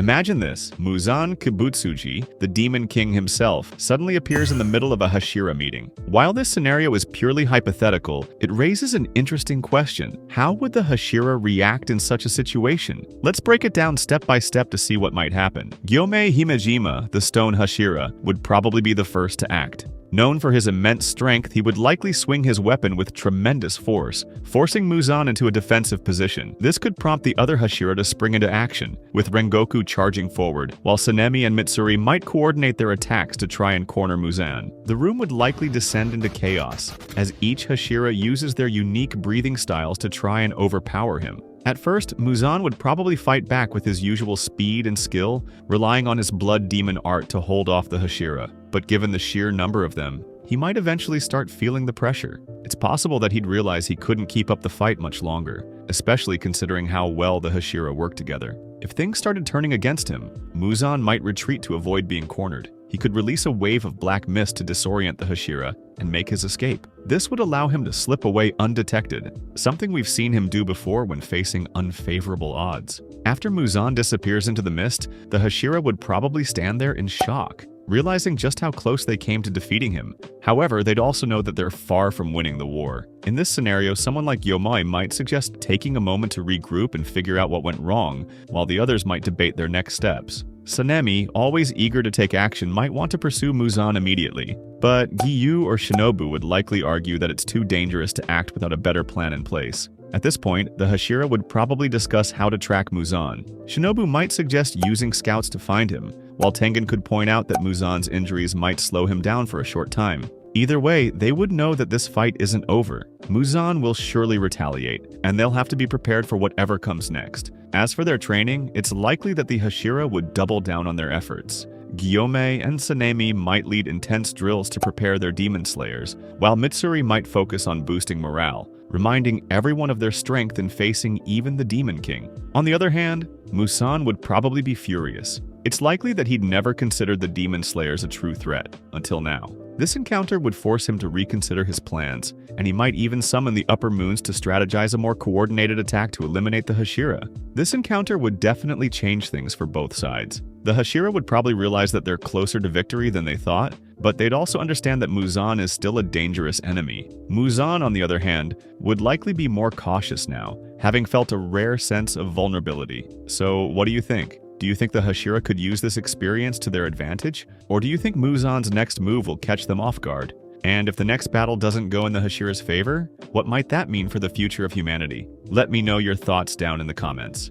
Imagine this: Muzan Kibutsuji, the Demon King himself, suddenly appears in the middle of a Hashira meeting. While this scenario is purely hypothetical, it raises an interesting question. How would the Hashira react in such a situation? Let's break it down step by step to see what might happen. Gyomei Himejima, the stone Hashira, would probably be the first to act. Known for his immense strength, he would likely swing his weapon with tremendous force, forcing Muzan into a defensive position. This could prompt the other Hashira to spring into action, with Rengoku charging forward, while Sanemi and Mitsuri might coordinate their attacks to try and corner Muzan. The room would likely descend into chaos, as each Hashira uses their unique breathing styles to try and overpower him. At first, Muzan would probably fight back with his usual speed and skill, relying on his blood demon art to hold off the Hashira. But given the sheer number of them, he might eventually start feeling the pressure. It's possible that he'd realize he couldn't keep up the fight much longer, especially considering how well the Hashira work together. If things started turning against him, Muzan might retreat to avoid being cornered. He could release a wave of black mist to disorient the Hashira and make his escape. This would allow him to slip away undetected, something we've seen him do before when facing unfavorable odds. After Muzan disappears into the mist, the Hashira would probably stand there in shock, realizing just how close they came to defeating him. However, they'd also know that they're far from winning the war. In this scenario, someone like Yomai might suggest taking a moment to regroup and figure out what went wrong, while the others might debate their next steps. Sanemi, always eager to take action, might want to pursue Muzan immediately, but Giyu or Shinobu would likely argue that it's too dangerous to act without a better plan in place. At this point, the Hashira would probably discuss how to track Muzan. Shinobu might suggest using scouts to find him, while Tengen could point out that Muzan's injuries might slow him down for a short time. Either way, they would know that this fight isn't over. Muzan will surely retaliate, and they'll have to be prepared for whatever comes next. As for their training, it's likely that the Hashira would double down on their efforts. Gyomei and Sanemi might lead intense drills to prepare their demon slayers, while Mitsuri might focus on boosting morale, reminding everyone of their strength in facing even the Demon King. On the other hand, Muzan would probably be furious. It's likely that he'd never considered the Demon Slayers a true threat, until now. This encounter would force him to reconsider his plans, and he might even summon the Upper Moons to strategize a more coordinated attack to eliminate the Hashira. This encounter would definitely change things for both sides. The Hashira would probably realize that they're closer to victory than they thought, but they'd also understand that Muzan is still a dangerous enemy. Muzan, on the other hand, would likely be more cautious now, having felt a rare sense of vulnerability. So what do you think? Do you think the Hashira could use this experience to their advantage? Or do you think Muzan's next move will catch them off guard? And if the next battle doesn't go in the Hashira's favor, what might that mean for the future of humanity? Let me know your thoughts down in the comments.